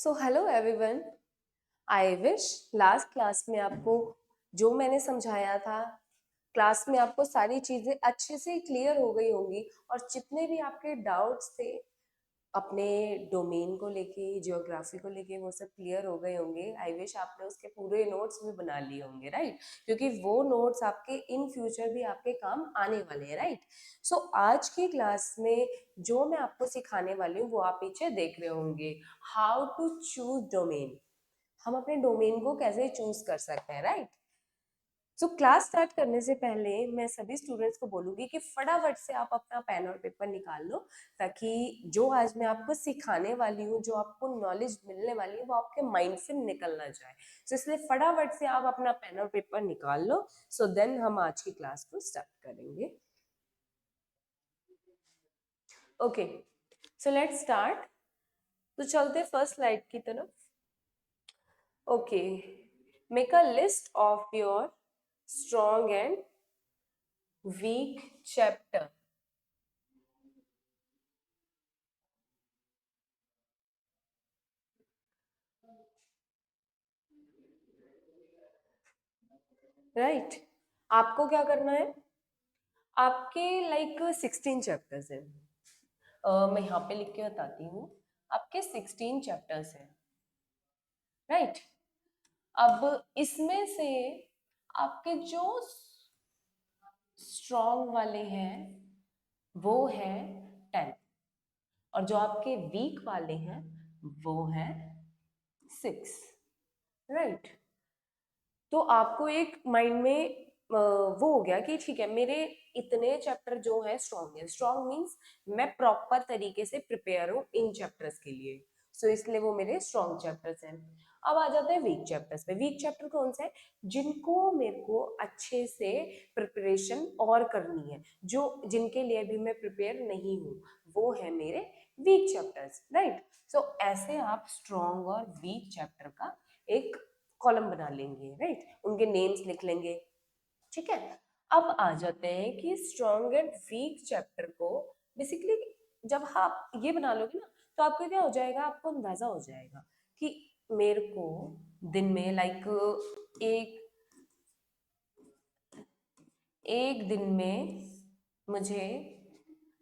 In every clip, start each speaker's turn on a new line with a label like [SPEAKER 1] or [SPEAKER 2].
[SPEAKER 1] So hello everyone. I wish last class में आपको जो मैंने समझाया था क्लास में आपको सारी चीजें अच्छे से क्लियर हो गई होंगी और जितने भी आपके डाउट्स थे अपने डोमेन को लेके जियोग्राफी को लेके वो सब क्लियर हो गए होंगे। आई विश आपने उसके पूरे नोट्स भी बना लिए होंगे, राइट? क्योंकि वो नोट्स आपके इन फ्यूचर भी आपके काम आने वाले हैं, राइट? सो आज की क्लास में जो मैं आपको सिखाने वाली हूँ वो आप पीछे देख रहे होंगे, हाउ टू चूज डोमेन। हम अपने डोमेन को कैसे चूज कर सकते हैं, राइट? सो क्लास स्टार्ट करने से पहले मैं सभी स्टूडेंट्स को बोलूंगी कि फटाफट से आप अपना पेन और पेपर निकाल लो, ताकि जो आज मैं आपको सिखाने वाली हूँ, जो आपको नॉलेज मिलने वाली है, वो आपके माइंड से निकल ना जाए। सो इसलिए फटाफट से आप अपना पेन और पेपर निकाल लो, सो देन हम आज की क्लास को स्टार्ट करेंगे। Okay, so let's start. तो चलते फर्स्ट स्लाइड की तरफ। Okay, make a list of your strong and weak chapter. Right, आपको क्या करना है? आपके लाइक 16 चैप्टर्स हैं। मैं यहाँ पे लिख के बताती हूँ। आपके 16 चैप्टर्स हैं, राइट? अब इसमें से आपके जो स्ट्रॉन्ग वाले हैं वो है 10, और जो आपके वीक वाले हैं वो है 6, राइट? तो आपको एक माइंड में वो हो गया कि ठीक है, मेरे इतने चैप्टर जो है स्ट्रॉन्ग है। स्ट्रॉन्ग मींस मैं प्रॉपर तरीके से प्रिपेयर हूँ इन चैप्टर्स के लिए, सो इसलिए वो मेरे स्ट्रॉन्ग चैप्टर्स हैं। अब आ जाते हैं वीक चैप्टर्स पे। वीक चैप्टर कौन से हैं? जिनको मेरे को अच्छे से प्रिपरेशन और करनी है, जो जिनके लिए भी मैं प्रिपेयर नहीं हूँ, वो है मेरे वीक चैप्टर्स, राइट? सो ऐसे आप स्ट्रॉन्ग और वीक चैप्टर का एक कॉलम बना लेंगे, राइट? उनके नेम्स लिख लेंगे, ठीक है? अब आ जाते हैं कि स्ट्रॉन्ग एंड वीक चैप्टर को बेसिकली जब आप ये बना लोगे ना, तो आपको क्या हो जाएगा, आपको अंदाजा हो जाएगा कि मेरे को दिन में लाइक एक एक दिन में मुझे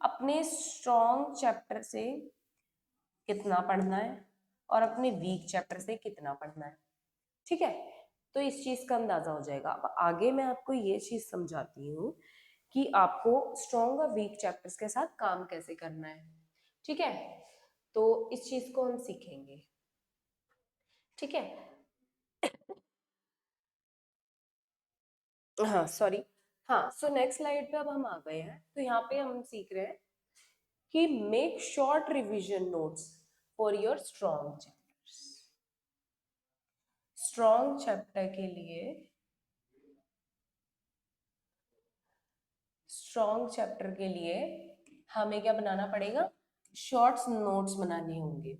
[SPEAKER 1] अपने स्ट्रॉन्ग चैप्टर से कितना पढ़ना है और अपने वीक चैप्टर से कितना पढ़ना है, ठीक है? तो इस चीज का अंदाजा हो जाएगा। अब आगे मैं आपको ये चीज समझाती हूँ कि आपको स्ट्रॉन्ग और वीक चैप्टर्स के साथ काम कैसे करना है, ठीक है? तो इस चीज को हम सीखेंगे, ठीक है? हाँ सॉरी, हाँ, सो नेक्स्ट स्लाइड पे अब हम आ गए हैं। तो यहाँ पे हम सीख रहे हैं कि make short revision notes for your strong chapters. Strong chapter के लिए, स्ट्रॉन्ग चैप्टर के लिए हमें क्या बनाना पड़ेगा? शॉर्ट्स नोट्स बनाने होंगे।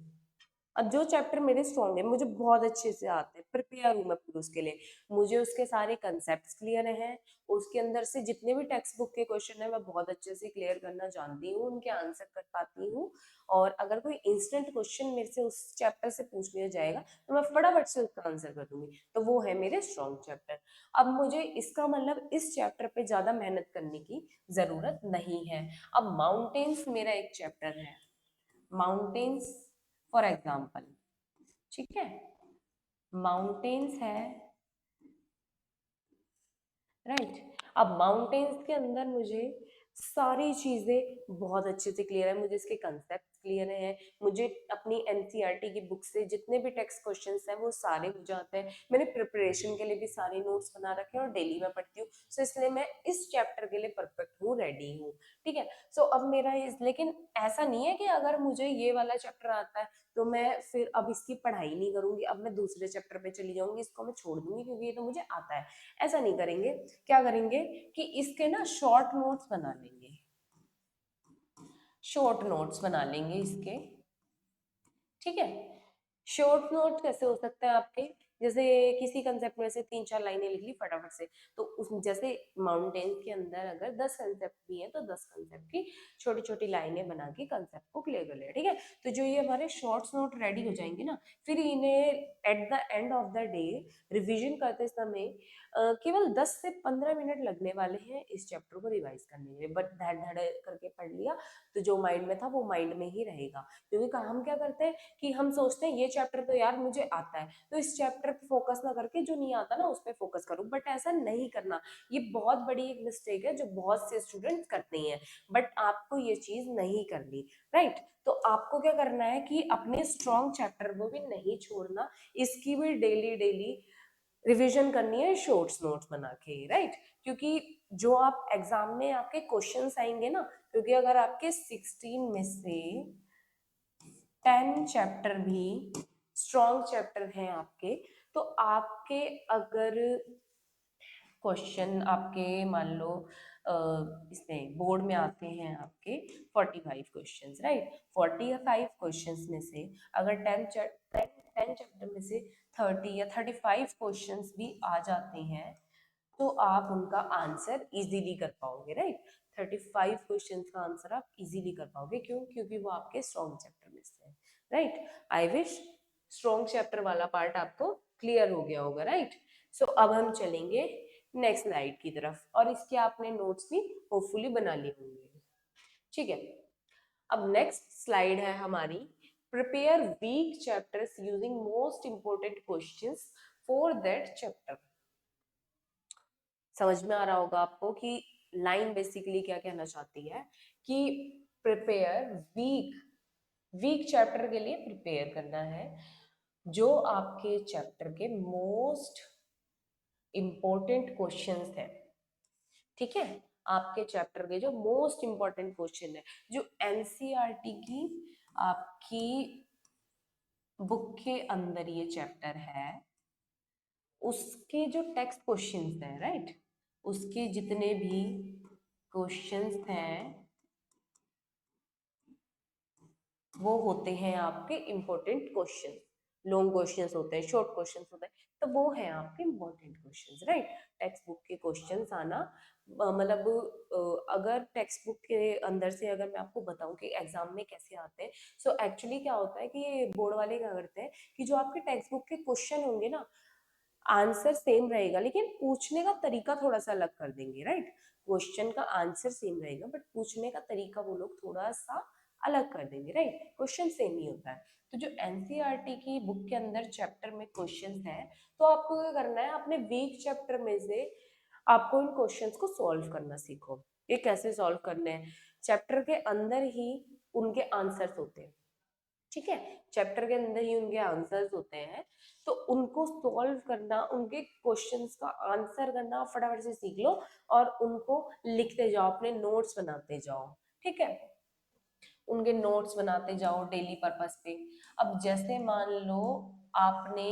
[SPEAKER 1] अब जो चैप्टर मेरे स्ट्रॉन्ग है, मुझे बहुत अच्छे से आते हैं, प्रिपेयर हूँ मैं पूरे उसके लिए, मुझे उसके सारे कंसेप्ट क्लियर हैं, उसके अंदर से जितने भी टेक्स्ट बुक के क्वेश्चन है मैं बहुत अच्छे से क्लियर करना जानती हूँ, उनके आंसर कर पाती हूँ। और अगर कोई इंस्टेंट क्वेश्चन मेरे से उस चैप्टर से पूछ लिया जाएगा तो मैं फटाफट से उसका आंसर कर दूंगी। तो वो है मेरे स्ट्रॉन्ग चैप्टर। अब मुझे इसका मतलब इस चैप्टर पे ज्यादा मेहनत करने की जरूरत नहीं है। अब माउंटेन्स मेरा एक चैप्टर है, माउंटेन्स फॉर एग्जाम्पल, ठीक है? माउंटेन्स है, राइट? अब माउंटेन्स के अंदर मुझे सारी चीजें बहुत अच्छे से क्लियर है, मुझे इसके कंसेप्ट क्लियर है, मुझे अपनी एनसीईआरटी की बुक से जितने भी टेक्स्ट क्वेश्चंस हैं वो सारे मुझे आते हैं। मैंने प्रिपरेशन के लिए भी सारे नोट्स बना रखे हैं और डेली में पढ़ती हूँ, सो इसलिए मैं इस चैप्टर के लिए परफेक्ट हूँ, रेडी हूँ, ठीक है? सो अब मेरा इस, लेकिन ऐसा नहीं है कि अगर मुझे ये वाला चैप्टर आता है तो मैं फिर अब इसकी पढ़ाई नहीं करूंगी, अब मैं दूसरे चैप्टर पे चली जाऊंगी, इसको मैं छोड़ दूंगी क्योंकि ये तो मुझे आता है। ऐसा नहीं करेंगे। क्या करेंगे कि इसके ना शॉर्ट नोट्स बना लेंगे, शॉर्ट नोट्स बना लेंगे इसके, ठीक है? शॉर्ट नोट कैसे हो सकते हैं आपके? जैसे किसी कंसेप्ट में से 3-4 लाइनें लिख ली फटाफट से, तो उस जैसे माउंटेन्स के अंदर अगर 10 कंसेप्ट भी है तो 10 कंसेप्ट की छोटी छोटी लाइनें बना के कंसेप्ट को क्लियर कर लिया, ठीक है। तो जो ये हमारे शॉर्ट्स नोट रेडी हो जाएंगे ना, फिर इन्हें at the end of the day revision करते समय केवल 10 से 15 मिनट लगने वाले हैं इस चैप्टर को रिवाइज करने में। बट धड़ धड़ करके पढ़ लिया तो जो माइंड में था वो माइंड में ही रहेगा, क्योंकि हम क्या करते हैं कि हम सोचते हैं ये चैप्टर तो यार मुझे आता है, तो इस चैप्टर पे फोकस ना करके जो नहीं आता ना उस पर फोकस करूं, बट ऐसा नहीं करना। ये बहुत बड़ी एक मिस्टेक है जो बहुत से स्टूडेंट्स करते हैं, बट आपको ये चीज नहीं करनी, राइट। तो आपको क्या करना है कि अपने स्ट्रॉन्ग चैप्टर को भी नहीं छोड़ना, इसकी भी डेली डेली रिवीजन करनी है शॉर्ट्स नोट्स बना के, राइट। क्योंकि जो आप एग्जाम में आपके क्वेश्चंस आएंगे ना, क्योंकि अगर आपके 16 में से 10 चैप्टर भी स्ट्रॉन्ग चैप्टर हैं आपके, तो आपके अगर क्वेश्चन आपके मान लो इसमें बोर्ड में आते हैं आपके 45 क्वेश्चंस, राइट। 45 क्वेश्चंस में से अगर 10 चैप्टर में से 30 या 35 क्वेश्चंस भी आ जाते हैं तो आप उनका आंसर इजीली कर पाओगे, राइट। 35 क्वेश्चंस का आंसर आप इजीली कर पाओगे, क्यों? क्योंकि वो आपके स्ट्रॉन्ग चैप्टर में से है, right. I wish strong chapter वाला पार्ट आपको क्लियर हो गया होगा, राइट। सो अब हम चलेंगे नेक्स्ट स्लाइड की तरफ, और इसके आपने नोट्स भी होपफुली बना लिए होंगे, ठीक है। अब नेक्स्ट स्लाइड है हमारी, prepare weak chapters using most important questions for that chapter. समझ में आ रहा होगा आपको कि लाइन बेसिकली क्या कहना चाहती है कि प्रिपेयर वीक चैप्टर के लिए प्रिपेयर करना है जो आपके चैप्टर के मोस्ट इंपॉर्टेंट क्वेश्चंस हैं, ठीक है। आपके चैप्टर के जो मोस्ट इंपॉर्टेंट क्वेश्चन है, जो एनसीईआरटी की आपकी बुक के अंदर ये चैप्टर है, उसके जो टेक्स्ट क्वेश्चंस हैं, राइट, उसके जितने भी क्वेश्चंस हैं वो होते हैं आपके इंपॉर्टेंट क्वेश्चन। लॉन्ग क्वेश्चंस होते हैं, शॉर्ट क्वेश्चंस होते हैं, तो वो हैं आपके important questions, right. Text book के क्वेश्चंस आना मतलब अगर टेक्स्ट बुक के अंदर से अगर मैं आपको बताऊं कि एग्जाम में कैसे आते हैं, सो एक्चुअली क्या होता है कि ये बोर्ड वाले क्या करते हैं कि जो आपके टेक्स्ट बुक के क्वेश्चन होंगे ना, आंसर सेम रहेगा लेकिन पूछने का तरीका थोड़ा सा अलग कर देंगे, राइट। क्वेश्चन का आंसर सेम रहेगा बट पूछने का तरीका वो लोग थोड़ा सा अलग कर देंगे, राइट। क्वेश्चन सेम ही होता है। तो जो एनसीईआरटी की बुक के अंदर चैप्टर में क्वेश्चंस हैं, तो आपको क्या करना है, अपने वीक चैप्टर में से आपको इन क्वेश्चंस को सॉल्व करना सीखो। ये कैसे सॉल्व करने हैं, चैप्टर के अंदर ही उनके आंसर्स होते हैं, ठीक है। चैप्टर के अंदर ही उनके आंसर्स होते हैं, तो उनको सॉल्व करना, उनके क्वेश्चंस का आंसर करना फटाफट से सीख लो और उनको लिखते जाओ, अपने नोट्स बनाते जाओ, ठीक है। उनके नोट्स बनाते जाओ डेली पर्पस पे। अब जैसे मान लो आपने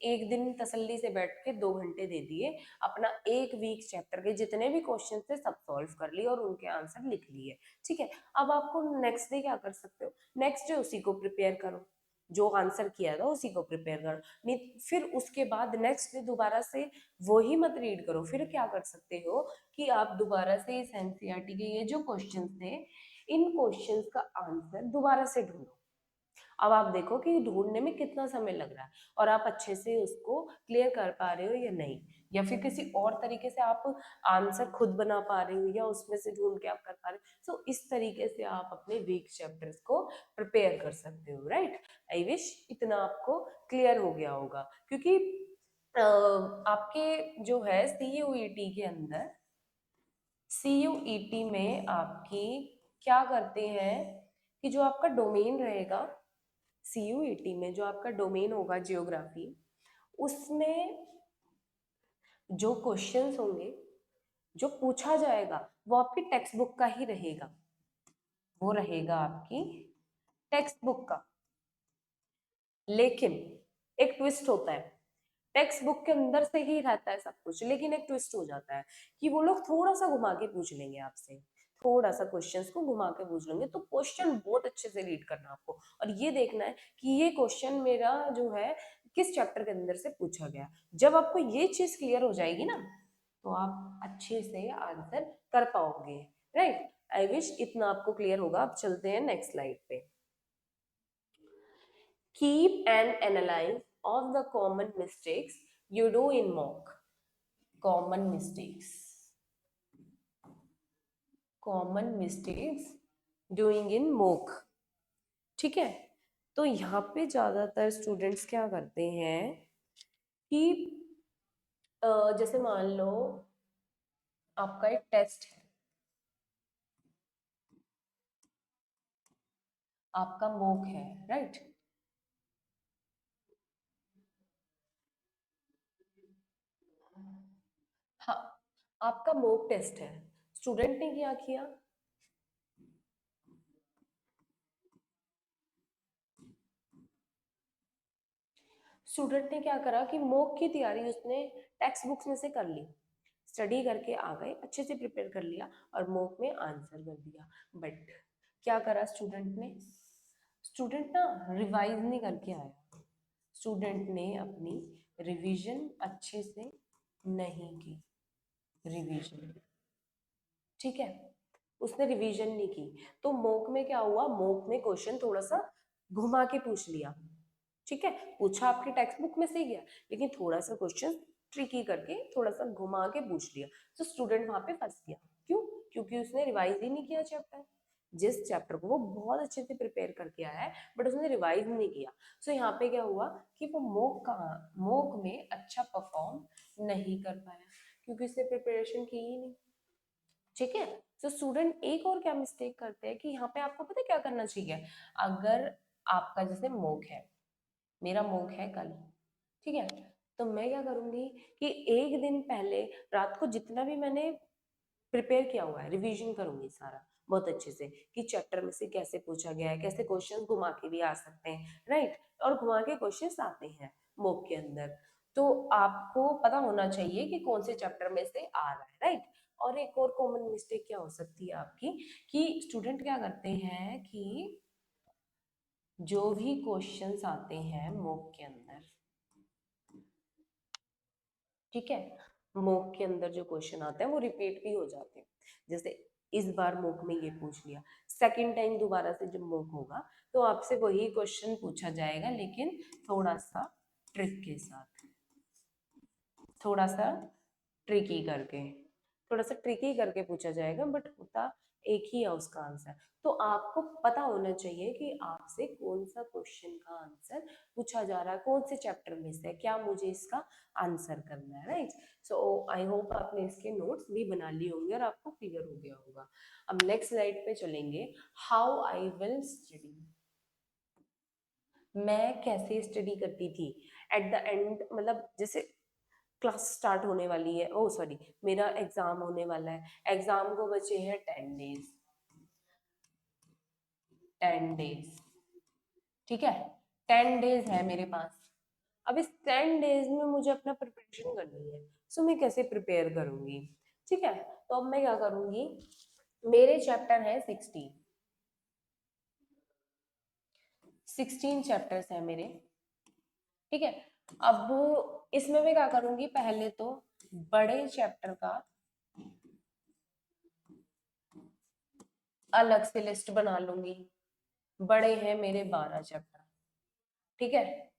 [SPEAKER 1] एक दिन तसल्ली से बैठ के 2 घंटे दे दिए, अपना एक वीक चैप्टर के जितने भी क्वेश्चन थे सब सॉल्व कर लिए और उनके आंसर लिख लिए, ठीक है। अब आपको नेक्स्ट डे क्या कर सकते हो, नेक्स्ट डे उसी को प्रिपेयर करो, जो आंसर किया था उसी को प्रिपेयर करो। नहीं फिर उसके बाद नेक्स्ट डे दोबारा से वही मत रीड करो, फिर क्या कर सकते हो कि आप दोबारा से इस एनसीईआरटी के ये जो क्वेश्चंस थे, इन क्वेश्चंस का आंसर दोबारा से ढूंढो। अब आप देखो कि ढूंढने में कितना समय लग रहा है और आप अच्छे से उसको क्लियर कर पा रहे हो या नहीं, या फिर किसी और तरीके से आप आंसर खुद बना पा रहे हो या उसमें से ढूंढ के आप कर पा रहे हो। सो इस तरीके से आप अपने वीक चैप्टर्स को प्रिपेयर कर सकते हो, राइट। आई विश इतना आपको क्लियर हो गया होगा, क्योंकि आपके जो है सीयूईटी के अंदर, सीयूईटी में आपकी क्या करते हैं कि जो आपका डोमेन रहेगा, सीयूईटी में जो आपका डोमेन होगा जियोग्राफी, उसमें जो क्वेश्चंस होंगे, जो पूछा जाएगा वो आपकी टेक्स्ट बुक का ही रहेगा, वो रहेगा आपकी टेक्स्ट बुक का। लेकिन एक ट्विस्ट होता है, टेक्स्ट बुक के अंदर से ही रहता है सब कुछ, लेकिन एक ट्विस्ट हो जाता है कि वो लोग थोड़ा सा घुमा के पूछ लेंगे आपसे, थोड़ा सा क्वेश्चंस को घुमा के पूछ लेंगे। तो क्वेश्चन बहुत अच्छे से रीड करना आपको और ये देखना है कि ये क्वेश्चन मेरा जो है किस चैप्टर के अंदर से पूछा गया। जब आपको ये चीज क्लियर हो जाएगी ना तो आप अच्छे से आंसर कर पाओगे, राइट। आई विश इतना आपको क्लियर होगा। अब चलते हैं नेक्स्ट स्लाइड पे। Keep an analyse of the common mistakes you do in mock. Common mistakes, common mistakes doing in mock, ठीक है। तो यहाँ पे ज्यादातर स्टूडेंट्स क्या करते हैं कि जैसे मान लो आपका एक टेस्ट है, आपका मॉक है, राइट। हाँ, आपका मॉक टेस्ट है, स्टूडेंट ने क्या किया, स्टूडेंट ने क्या करा कि मॉक की तैयारी उसने टेक्स्ट बुक्स में से कर ली, स्टडी करके आ गए, अच्छे से प्रिपेयर कर लिया और मॉक में आंसर कर दिया। बट क्या करा स्टूडेंट ने, स्टूडेंट ना रिवाइज नहीं करके आया, स्टूडेंट ने अपनी रिवीजन अच्छे से नहीं की, रिवीजन, ठीक है, उसने रिवीजन नहीं की। तो मॉक में क्या हुआ, मॉक में क्वेश्चन थोड़ा सा घुमा के पूछ लिया, ठीक है, पूछा आपकी टेक्स्ट बुक में से ही गया, लेकिन थोड़ा सा क्वेश्चन ट्रिकी करके थोड़ा सा घुमा के पूछ लिया, तो स्टूडेंट वहां पे फंस गया। क्यों? क्योंकि उसने रिवाइज ही नहीं किया चैप्टर, जिस चैप्टर को वो बहुत अच्छे से प्रिपेयर करके आया है बट उसने रिवाइज नहीं किया। सो यहाँ पे क्या हुआ कि वो मॉक में अच्छा परफॉर्म नहीं कर पाया क्योंकि उसने प्रिपरेशन की ही नहीं, ठीक है। तो स्टूडेंट एक और क्या मिस्टेक करते हैं कि यहाँ पे आपको पता है क्या करना चाहिए, अगर आपका जैसे मॉक है, मेरा मॉक है कल, ठीक है, तो मैं क्या करूंगी कि एक दिन पहले रात को जितना भी मैंने प्रिपेयर किया हुआ है रिवीजन करूंगी सारा बहुत अच्छे से कि चैप्टर में से कैसे पूछा गया है, कैसे क्वेश्चंस घुमा के भी आ सकते हैं, राइट, और घुमा के क्वेश्चंस आते हैं मॉक के अंदर। तो आपको पता होना चाहिए कि कौन से चैप्टर में से आ रहा है, राइट। और एक और कॉमन मिस्टेक क्या हो सकती है आपकी कि स्टूडेंट क्या करते हैं कि जो भी क्वेश्चंस आते हैं मॉक के अंदर, ठीक है, मॉक के अंदर जो क्वेश्चन आते हैं वो रिपीट भी हो जाते हैं। जैसे इस बार मॉक में ये पूछ लिया, सेकंड टाइम दोबारा से जब मॉक होगा तो आपसे वही क्वेश्चन पूछा जाएगा लेकिन थोड़ा सा ट्रिक के साथ, थोड़ा सा ट्रिकी करके, थोड़ा सा ट्रिकी करके पूछा जाएगा बट होता एक ही है उसका आंसर। तो आपको पता होना चाहिए कि आपसे कौन सा क्वेश्चन का आंसर पूछा जा रहा है, कौन से चैप्टर में से, क्या मुझे इसका आंसर करना है, राइट। सो आई होप आपने इसके नोट्स भी बना लिए होंगे और आपको क्लियर हो गया होगा। अब नेक्स्ट स्लाइड पे चलेंगे, हाउ आई विल स्टडी, मैं कैसे स्टडी करती थी एट द एंड, मतलब जैसे क्लास स्टार्ट होने वाली है, ओ सॉरी मेरा एग्जाम होने वाला है, एग्जाम को बचे हैं 10 डेज, 10 डेज, ठीक है, 10 डेज है मेरे पास। अब इस 10 डेज में मुझे अपना प्रिपरेशन करनी है, सो मैं कैसे प्रिपेयर करूंगी, ठीक है। तो अब मैं क्या करूंगी, मेरे चैप्टर है 16 चैप्टर्स है मेरे, ठीक है। अब इसमें मैं क्या करूंगी, पहले तो बड़े चैप्टर का अलग से लिस्ट बना लूंगी, बड़े हैं मेरे 12 चैप्टर, ठीक है।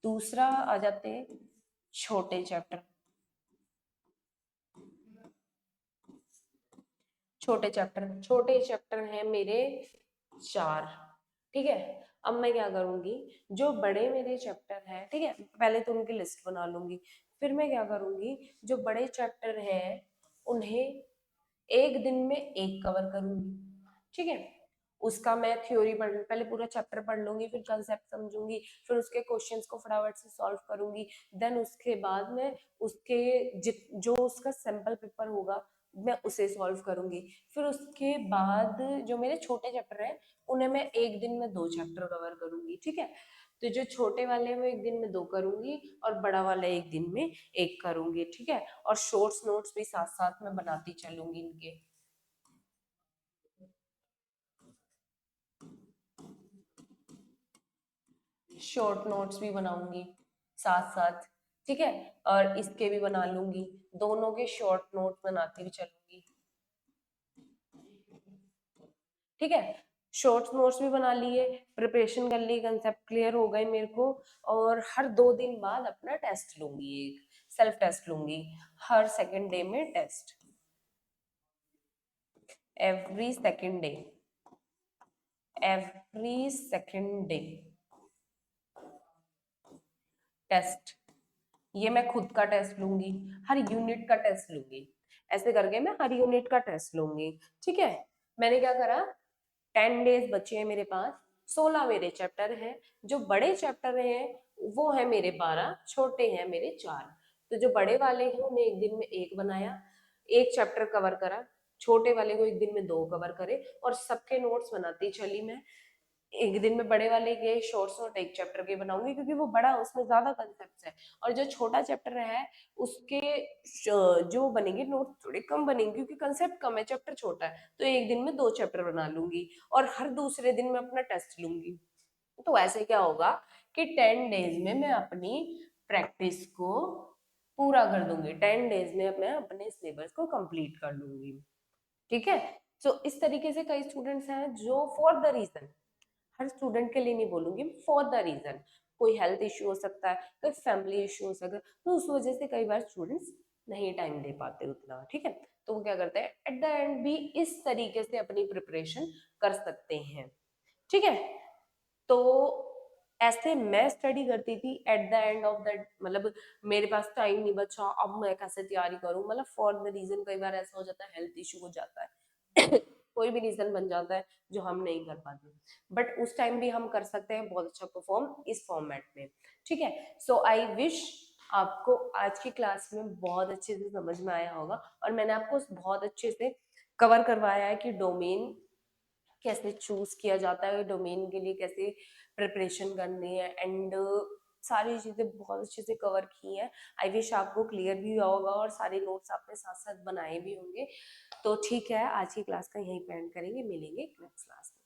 [SPEAKER 1] दूसरा आ जाते हैं छोटे चैप्टर, छोटे चैप्टर हैं मेरे 4, ठीक है। अब मैं क्या करूंगी, जो बड़े मेरे चैप्टर हैं, ठीक है, पहले तो उनकी लिस्ट बना लूंगी, फिर मैं क्या करूंगी, जो बड़े चैप्टर हैं उन्हें एक दिन में एक कवर करूंगी, ठीक है। उसका मैं थ्योरी पढ़, पहले पूरा चैप्टर पढ़ लूंगी, फिर कंसेप्ट समझूंगी, फिर उसके क्वेश्चंस को फटाफट से सॉल्व करूंगी, देन उसके बाद में उसके जो उसका सैंपल पेपर होगा मैं उसे सॉल्व करूंगी, फिर उसके बाद जो मेरे छोटे चैप्टर हैं उन्हें मैं एक दिन में 2 चैप्टर कवर करूंगी, ठीक है। तो जो छोटे वाले हैं वो एक दिन में 2 करूंगी और बड़ा वाला एक दिन में एक करूंगी, ठीक है। और शॉर्ट्स नोट्स भी साथ साथ में बनाती चलूंगी इनके, शॉर्ट नोट्स भी बनाऊंगी, साथ साथ, ठीक है। और इसके भी बना लूंगी, दोनों के शॉर्ट नोट बनाती हुई चलूंगी, ठीक है। शॉर्ट नोट्स भी बना लिए, प्रिपरेशन कर ली, कंसेप्ट क्लियर हो गए मेरे को। और हर 2 दिन बाद अपना टेस्ट लूंगी, एक सेल्फ टेस्ट लूंगी, हर सेकेंड डे में test, every second day, every second day test. ये मैं खुद का टेस्ट लूंगी, हर यूनिट का टेस्ट लूंगी, ऐसे करके मैं हर यूनिट का टेस्ट लूंगी, ठीक है। मैंने क्या करा, 10 डेज बचे हैं मेरे पास, 16 मेरे चैप्टर हैं, जो बड़े चैप्टर हैं वो है मेरे 12, छोटे हैं मेरे 4। तो जो बड़े वाले हैं उन्हें एक दिन में एक बनाया, एक चैप्टर कवर करा, छोटे वाले को एक दिन में 2 कवर करे, और सबके नोट्स बनाती चली मैं। एक दिन में बड़े वाले के शॉर्ट्स नोट एक चैप्टर के बनाऊंगी, क्योंकि वो बड़ा, उसमें ज्यादा कंसेप्ट है। और जो छोटा चैप्टर है उसके जो बनेंगे नोट थोड़े कम बनेंगे, क्योंकि कंसेप्ट कम है, चैप्टर छोटा है, तो एक दिन में 2 चैप्टर बना लूंगी, और हर दूसरे दिन में अपना टेस्ट लूंगी। तो ऐसे क्या होगा कि 10 डेज में मैं अपनी प्रैक्टिस को पूरा कर दूंगी, 10 डेज में मैं अपने सिलेबस को कंप्लीट कर लूंगी, ठीक है। तो इस तरीके से कई स्टूडेंट्स हैं जो फॉर द रीजन, हर स्टूडेंट के लिए नहीं बोलूंगी, फॉर द रीजन, कोई हेल्थ इश्यू हो सकता है, कोई फैमिली इश्यू हो सकता है, तो उस वजह से कई बार स्टूडेंट्स नहीं टाइम दे पाते उतना, ठीक है। तो वो क्या करते हैं, एट द एंड भी इस तरीके से अपनी प्रिपरेशन कर सकते हैं, ठीक है। तो ऐसे मैं स्टडी करती थी, at the end of that मतलब मेरे पास टाइम नहीं बचा, अब मैं कैसे तैयारी करूं, मतलब फॉर द रीजन कई बार ऐसा हो जाता है, हेल्थ इशू हो जाता है कोई भी रीजन बन जाता है जो हम नहीं कर पाते, बट उस टाइम भी हम कर सकते हैं बहुत अच्छा परफॉर्म इस फॉर्मेट में, ठीक है। सो आई विश आपको आज की क्लास में बहुत अच्छे से समझ में आया होगा, और मैंने आपको बहुत अच्छे से कवर करवाया है कि डोमेन कैसे चूज किया जाता है, डोमेन के लिए कैसे प्रिपरेशन करनी है, एंड सारी चीजें बहुत अच्छे से कवर की हैं। आई विश आपको क्लियर भी हुआ होगा, और सारे नोट्स आपने साथ साथ बनाए भी होंगे। तो ठीक है, आज की क्लास का यहीं पे एंड करेंगे, मिलेंगे नेक्स्ट क्लास में।